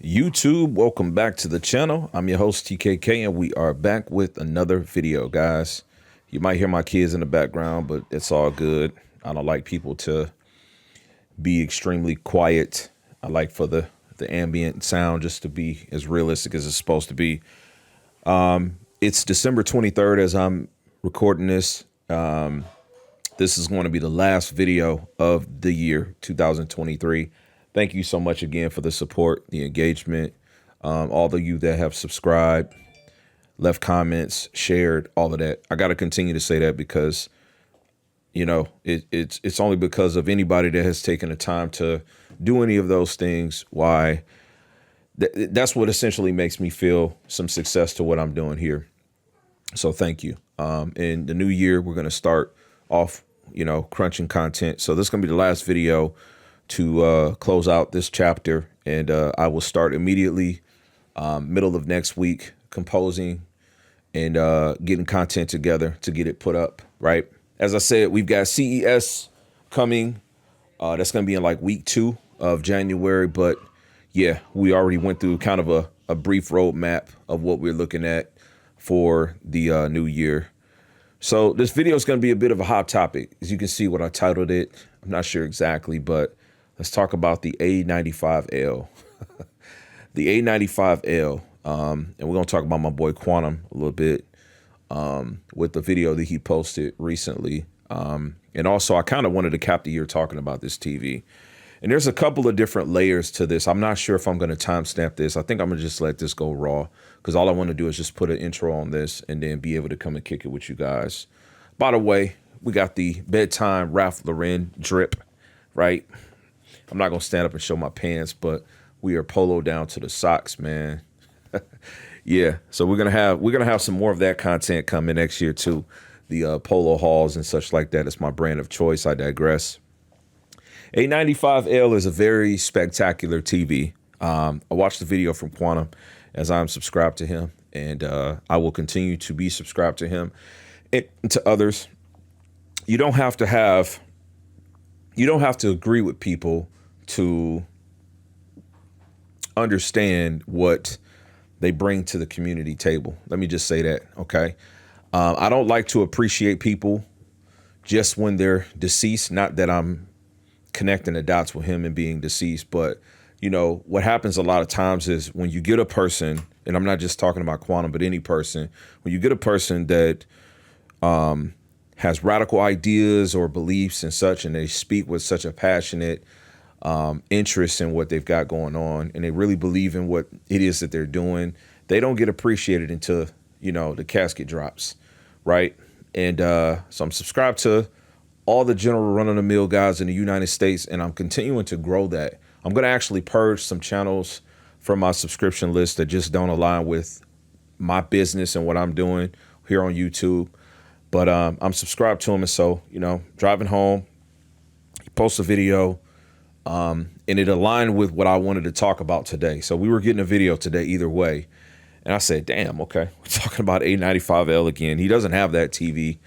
YouTube, welcome back to the channel. I'm your host TKK and we are back with another video, guys. You might hear my kids in the background, but it's all good. I don't like people to be extremely quiet. I like for the ambient sound just to be as realistic as it's supposed to be. It's December 23rd as I'm recording this. This is going to be the last video of the year 2023. Thank you so much again for the support, the engagement, all of you that have subscribed, left comments, shared, all of that. I got to continue to say that because, you know, it's only because of anybody that has taken the time to do any of those things. Why? That's what essentially makes me feel some success to what I'm doing here. So thank you. In the new year, we're going to start off, you know, crunching content. So this is going to be the last video to close out this chapter, and I will start immediately middle of next week composing and getting content together to get it put up, right? As I said, we've got CES coming. That's going to be in like week 2 of January, but yeah, we already went through kind of a brief roadmap of what we're looking at for the new year. So this video is going to be a bit of a hot topic. As you can see what I titled it, I'm not sure exactly, but let's talk about the A95L. The A95L, and we're going to talk about my boy Quantum a little bit with the video that he posted recently. And also, I kind of wanted to cap the year talking about this TV. And there's a couple of different layers to this. I'm not sure if I'm going to timestamp this. I think I'm going to just let this go raw because all I want to do is just put an intro on this and then be able to come and kick it with you guys. By the way, we got the bedtime Ralph Lauren drip, right? I'm not going to stand up and show my pants, but we are polo down to the socks, man. Yeah, so we're gonna have some more of that content coming next year too. The polo hauls and such like that. It's my brand of choice. I digress. A95L is a very spectacular TV. I watched the video from Quantum as I'm subscribed to him, and I will continue to be subscribed to him and to others. You don't have to agree with people to understand what they bring to the community table. Let me just say that, okay? I don't like to appreciate people just when they're deceased. Not that I'm connecting the dots with him and being deceased, but you know, what happens a lot of times is when you get a person, and I'm not just talking about Quantum, but any person, when you get a person that has radical ideas or beliefs and such, and they speak with such a passionate interest in what they've got going on, and they really believe in what it is that they're doing, they don't get appreciated until, you know, the casket drops, right? And so I'm subscribed to all the general run-of-the-mill guys in the United States, and I'm continuing to grow that. I'm going to actually purge some channels from my subscription list that just don't align with my business and what I'm doing here on YouTube. But I'm subscribed to him, and so, you know, driving home, he posts a video, and it aligned with what I wanted to talk about today. So we were getting a video today either way. And I said, damn, okay, we're talking about A95L again. He doesn't have that TV.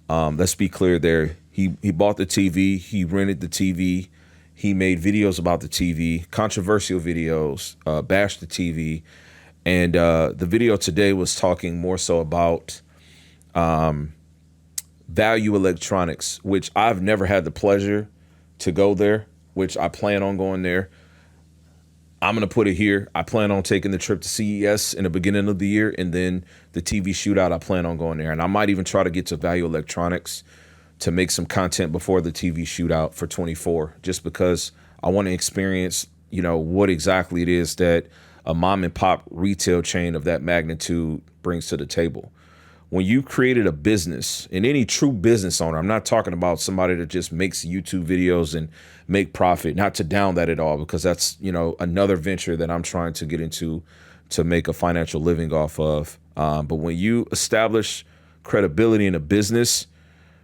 Let's be clear there. He bought the TV. He rented the TV. He made videos about the TV, controversial videos, bashed the TV. And the video today was talking more so about value electronics, which I've never had the pleasure to go there, which I plan on going there. I'm going to put it here. I plan on taking the trip to CES in the beginning of the year, and then the TV shootout, I plan on going there. And I might even try to get to value electronics to make some content before the TV shootout for 24, just because I want to experience, you know, what exactly it is that a mom and pop retail chain of that magnitude brings to the table. When you created a business, and any true business owner, I'm not talking about somebody that just makes YouTube videos and make profit, not to down that at all, because that's, you know, another venture that I'm trying to get into to make a financial living off of. But when you establish credibility in a business,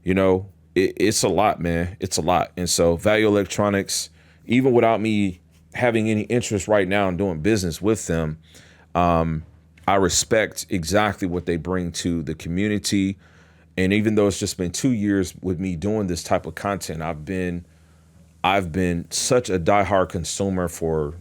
you know, it's a lot, man. It's a lot. And so value electronics, even without me having any interest right now in doing business with them, I respect exactly what they bring to the community. And even though it's just been 2 years with me doing this type of content, I've been such a diehard consumer for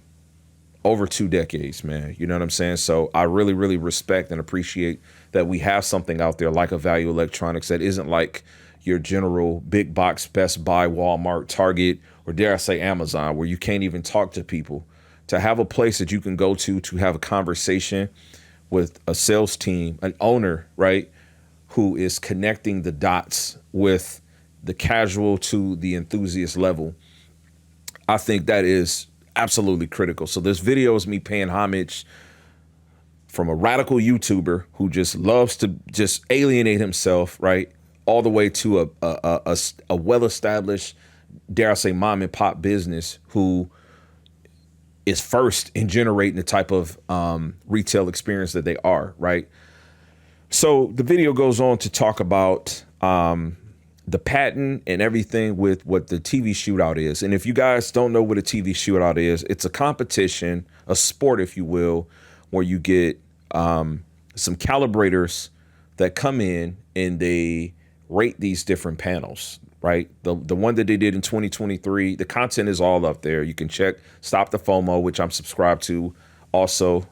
over 2 decades, man. You know what I'm saying? So I really, really respect and appreciate that we have something out there like a Value Electronics that isn't like your general big box Best Buy, Walmart, Target, or dare I say Amazon, where you can't even talk to people. To have a place that you can go to have a conversation with a sales team, an owner, right, who is connecting the dots with the casual to the enthusiast level, I think that is absolutely critical. So this video is me paying homage from a radical YouTuber who just loves to just alienate himself, right, all the way to a well-established, dare I say, mom and pop business who is first in generating the type of retail experience that they are, right? So the video goes on to talk about the patent and everything with what the TV shootout is. And if you guys don't know what a TV shootout is, it's a competition, a sport, if you will, where you get some calibrators that come in and they rate these different panels, right? The one that they did in 2023, the content is all up there. You can check Stop the FOMO, which I'm subscribed to. Also,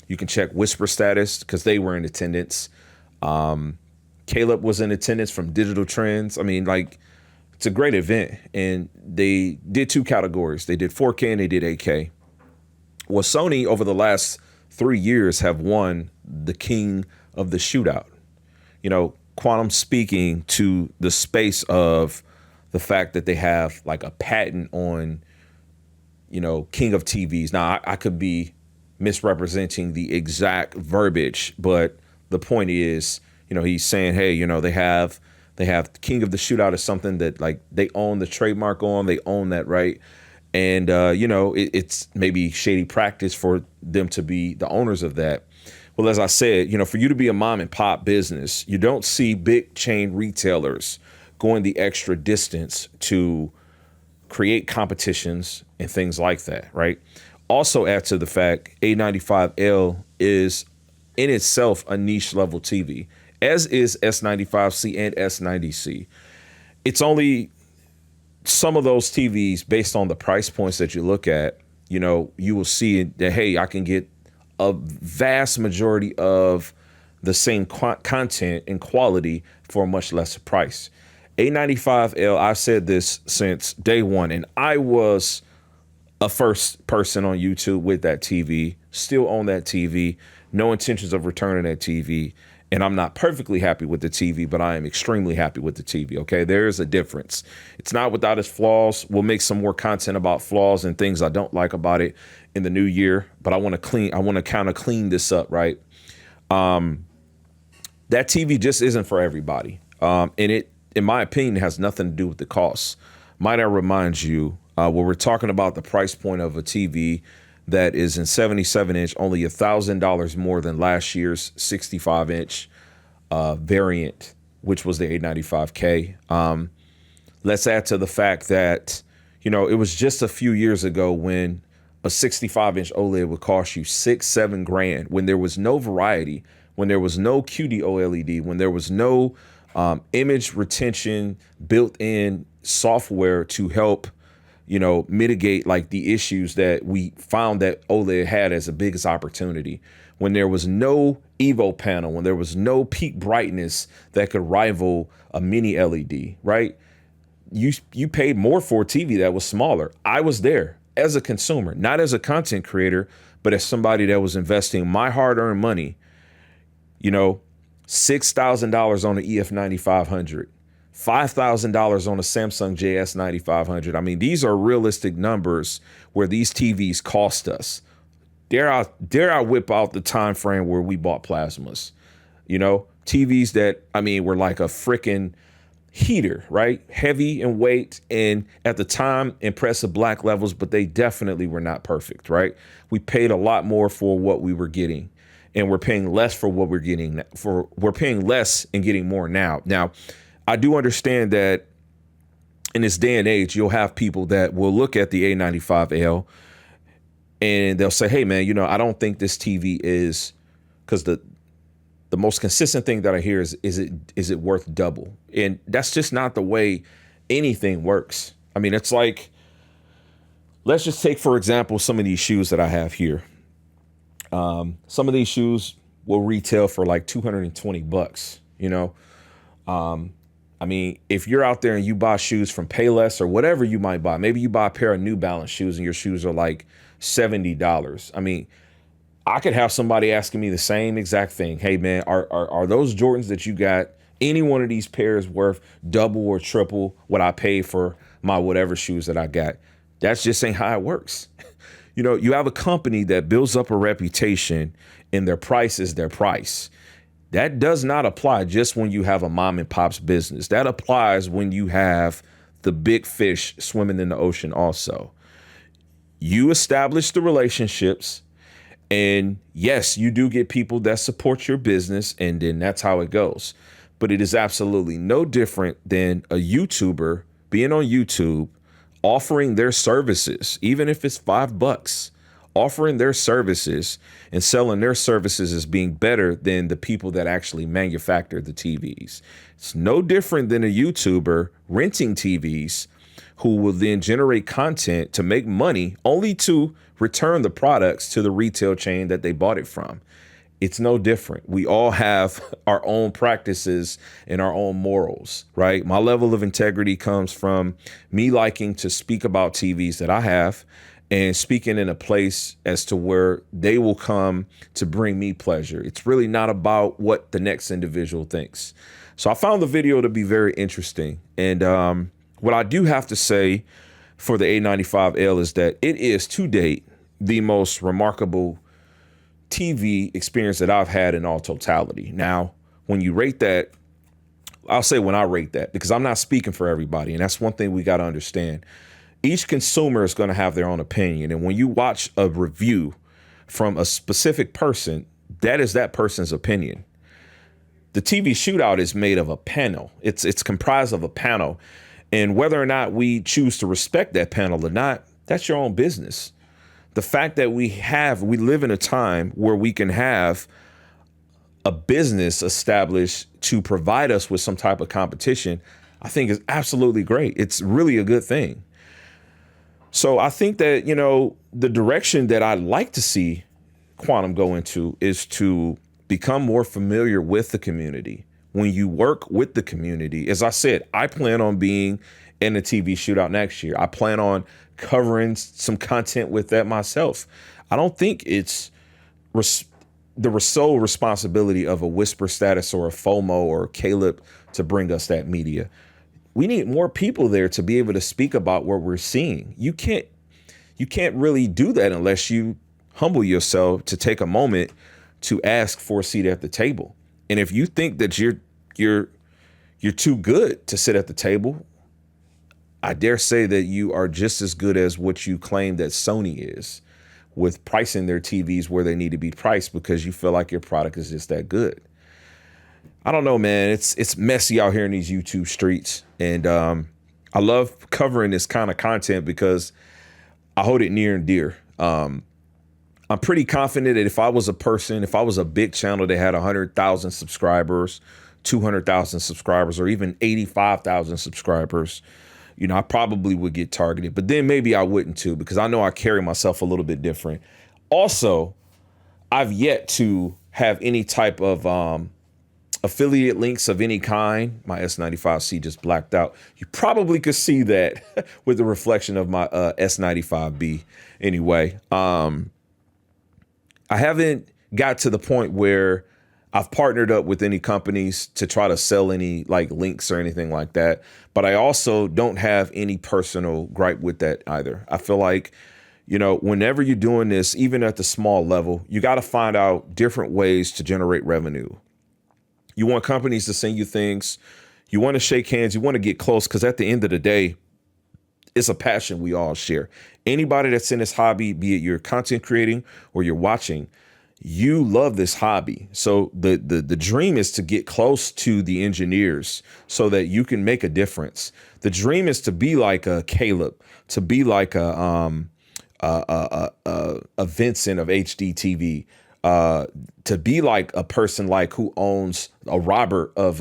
you can check Whisper Status because they were in attendance. Caleb was in attendance from Digital Trends. I mean, like, it's a great event. And they did 2 categories. They did 4K and they did 8K. Well, Sony over the last 3 years have won the king of the shootout. You know, quantum speaking to the space of the fact that they have like a patent on, you know, king of TVs. Now, I could be misrepresenting the exact verbiage, but the point is, you know, he's saying, hey, you know, they have king of the shootout is something that like they own the trademark on, they own that, right? And, you know, it's maybe shady practice for them to be the owners of that. Well, as I said, you know, for you to be a mom and pop business, you don't see big chain retailers going the extra distance to create competitions and things like that, right? Also add to the fact A95L is in itself a niche level TV, as is S95C and S90C. It's only some of those TVs based on the price points that you look at, you know, you will see that, hey, I can get a vast majority of the same content and quality for a much lesser price. A95L, I've said this since day one, and I was a first person on YouTube with that TV, still own that TV, no intentions of returning that TV. And I'm not perfectly happy with the TV, but I am extremely happy with the TV, okay? There is a difference. It's not without its flaws. We'll make some more content about flaws and things I don't like about it in the new year, but I want to kind of clean this up, right? That TV just isn't for everybody. And it, in my opinion, has nothing to do with the cost. Might I remind you, when we're talking about the price point of a TV that is in 77-inch, only $1,000 more than last year's 65-inch variant, which was the A95K. Let's add to the fact that, you know, it was just a few years ago when a 65-inch OLED would cost you $6-7 grand, when there was no variety, when there was no QD OLED, when there was no image retention built-in software to help, you know, mitigate like the issues that we found that OLED had as the biggest opportunity. When there was no Evo panel, when there was no peak brightness that could rival a mini LED, right? You paid more for a TV that was smaller. I was there as a consumer, not as a content creator, but as somebody that was investing my hard-earned money, you know, $6,000 on the EF9500. $5,000 on a Samsung JS9500. I mean, these are realistic numbers where these TVs cost us. Dare I whip out the time frame where we bought plasmas? You know, TVs that, I mean, were like a freaking heater, right? Heavy in weight and at the time impressive black levels, but they definitely were not perfect, right? We paid a lot more for what we were getting, and we're paying less for what we're getting. We're paying less and getting more now. Now, I do understand that in this day and age, you'll have people that will look at the A95L and they'll say, hey, man, you know, I don't think this TV is, because the most consistent thing that I hear is it worth double? And that's just not the way anything works. I mean, it's like let's just take, for example, some of these shoes that I have here. Some of these shoes will retail for like 220 bucks, you know? I mean, if you're out there and you buy shoes from Payless or whatever you might buy, maybe you buy a pair of New Balance shoes and your shoes are like $70. I mean, I could have somebody asking me the same exact thing. Hey man, are those Jordans that you got, any one of these pairs worth double or triple what I paid for my whatever shoes that I got? That's just ain't how it works. You know, you have a company that builds up a reputation and their price is their price. That does not apply just when you have a mom and pop's business. That applies when you have the big fish swimming in the ocean also. You establish the relationships, and yes, you do get people that support your business, and then that's how it goes. But it is absolutely no different than a YouTuber being on YouTube, offering their services, even if it's $5, offering their services and selling their services as being better than the people that actually manufacture the TVs. It's no different than a YouTuber renting TVs who will then generate content to make money only to return the products to the retail chain that they bought it from. It's no different. We all have our own practices and our own morals, right? My level of integrity comes from me liking to speak about TVs that I have and speaking in a place as to where they will come to bring me pleasure. It's really not about what the next individual thinks. So I found the video to be very interesting. And what I do have to say for the A95L is that it is to date the most remarkable TV experience that I've had in all totality. Now, when you rate that, I'll say when I rate that, because I'm not speaking for everybody. And that's one thing we got to understand. Each consumer is going to have their own opinion. And when you watch a review from a specific person, that is that person's opinion. The TV shootout is made of a panel. It's comprised of a panel. And whether or not we choose to respect that panel or not, that's your own business. The fact that we live in a time where we can have a business established to provide us with some type of competition, I think is absolutely great. It's really a good thing. So I think that, you know, the direction that I'd like to see Quantum go into is to become more familiar with the community. When you work with the community, as I said, I plan on being in the TV shootout next year. I plan on covering some content with that myself. I don't think it's the sole responsibility of a Whisper Status or a FOMO or Caleb to bring us that media. We need more people there to be able to speak about what we're seeing. You can't really do that unless you humble yourself to take a moment to ask for a seat at the table. And if you think that you're too good to sit at the table, I dare say that you are just as good as what you claim that Sony is with pricing their TVs where they need to be priced because you feel like your product is just that good. I don't know, man. It's messy out here in these YouTube streets. And I love covering this kind of content because I hold it near and dear. I'm pretty confident that if I was a big channel that had 100,000 subscribers, 200,000 subscribers, or even 85,000 subscribers, you know, I probably would get targeted. But then maybe I wouldn't too, because I know I carry myself a little bit different. Also, I've yet to have any type of affiliate links of any kind. My S95C just blacked out. You probably could see that with the reflection of my S95B. Anyway, I haven't got to the point where I've partnered up with any companies to try to sell any like links or anything like that. But I also don't have any personal gripe with that either. I feel like, you know, whenever you're doing this, even at the small level, you got to find out different ways to generate revenue. You want companies to send you things. You want to shake hands. You want to get close because at the end of the day, it's a passion we all share. Anybody that's in this hobby, be it you're content creating or you're watching, you love this hobby. So the dream is to get close to the engineers so that you can make a difference. The dream is to be like a Caleb, to be like a Vincent of HDTV, to be like a person like who owns a Robert of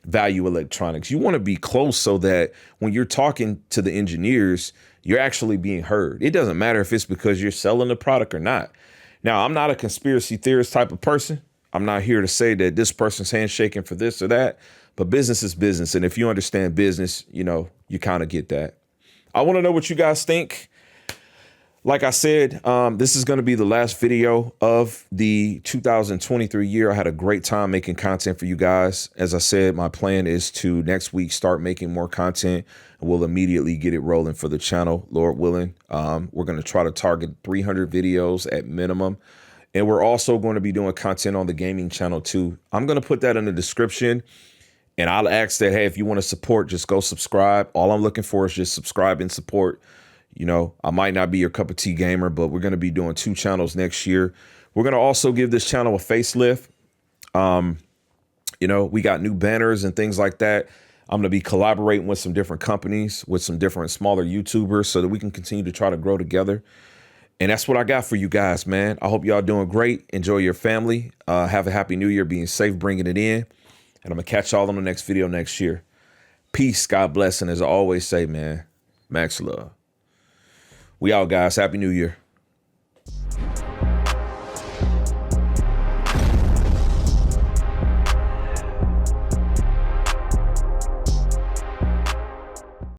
Value Electronics. You want to be close so that when you're talking to the engineers, you're actually being heard. It doesn't matter if it's because you're selling the product or not. Now, I'm not a conspiracy theorist type of person. I'm not here to say that this person's handshaking for this or that, but business is business. And if you understand business, you know, you kind of get that. I want to know what you guys think. Like I said, this is going to be the last video of the 2023 year. I had a great time making content for you guys. As I said, my plan is to next week start making more content, and we'll immediately get it rolling for the channel, Lord willing. We're going to try to target 300 videos at minimum. And we're also going to be doing content on the gaming channel too. I'm going to put that in the description. And I'll ask that, hey, if you want to support, just go subscribe. All I'm looking for is just subscribe and support. You know, I might not be your cup of tea gamer, but we're going to be doing 2 channels next year. We're going to also give this channel a facelift. You know, we got new banners and things like that. I'm going to be collaborating with some different companies, with some different smaller YouTubers so that we can continue to try to grow together. And that's what I got for you guys, man. I hope y'all doing great. Enjoy your family. Have a happy new year, being safe, bringing it in. And I'm going to catch y'all on the next video next year. Peace, God bless. And as I always say, man, max love. We out, guys. Happy New Year.